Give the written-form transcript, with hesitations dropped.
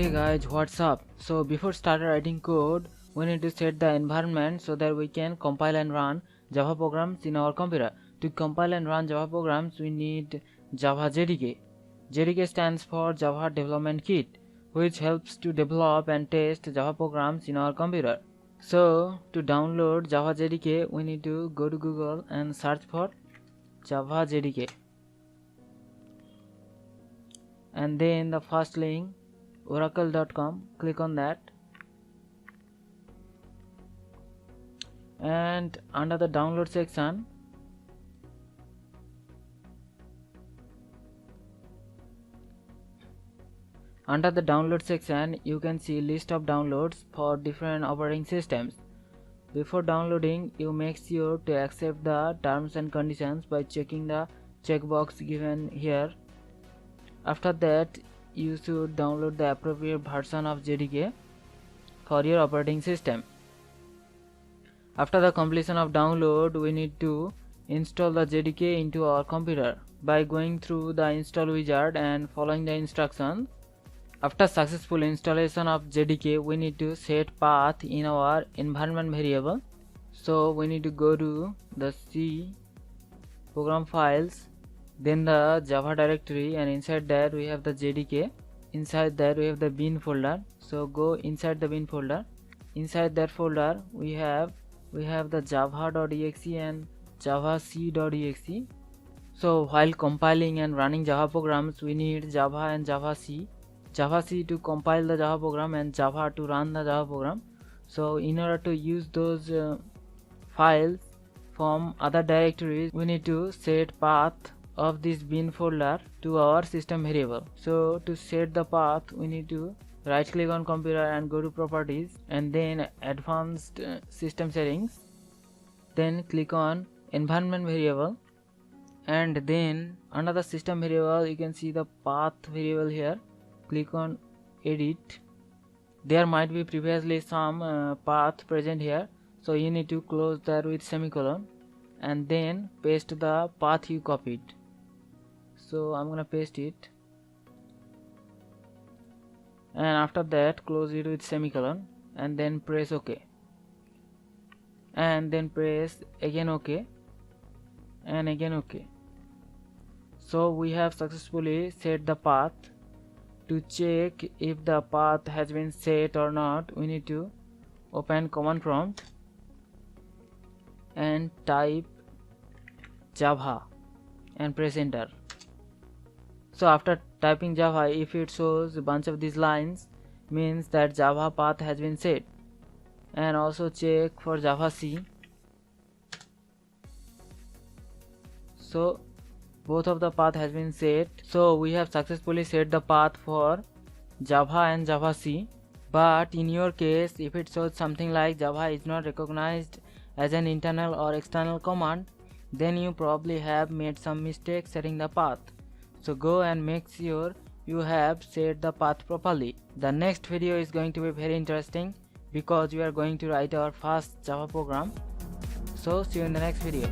Hey guys, what's up? So before start writing code, we need to set the environment so that we can compile and run Java programs in our computer. To compile and run Java programs, we need Java JDK. JDK stands for Java Development Kit, which helps to develop and test Java programs in our computer. So to download Java JDK, we need to go to Google and search for Java JDK. And then the first link, oracle.com, click on that, and under the download section you can see list of downloads for different operating systems. Before downloading, you make sure to accept the terms and conditions by checking the checkbox given here. After that, you should download the appropriate version of JDK for your operating system. After the completion of download, we need to install the JDK into our computer by going through the install wizard and following the instructions. After successful installation of JDK, we need to set path in our environment variable. So we need to go to the C program files, then the Java directory, and inside that we have the JDK. Inside that we have the bin folder. So go inside the bin folder. Inside that folder we have the java.exe and javac.exe. So while compiling and running Java programs, we need Java and Javac. Javac to compile the Java program and Java to run the Java program. So in order to use those files from other directories, we need to set path of this bin folder to our system variable. So to set the path, we need to right click on computer and go to properties, and then advanced system settings, then click on environment variable, and then under the system variable you can see the path variable here. Click on edit. There might be previously some path present here, so you need to close that with semicolon and then paste the path you copied. So I'm gonna paste it, and after that close it with semicolon and then press OK, and then press again OK and again OK. So we have successfully set the path. To check if the path has been set or not, we need to open command prompt and type Java and press enter. So after typing Java, if it shows a bunch of these lines, means that Java path has been set. And also check for Javac. So both of the path has been set. So we have successfully set the path for Java and Javac. But in your case, if it shows something like Java is not recognized as an internal or external command, then you probably have made some mistake setting the path. So go and make sure you have set the path properly. The next video is going to be very interesting because we are going to write our first Java program. So see you in the next video.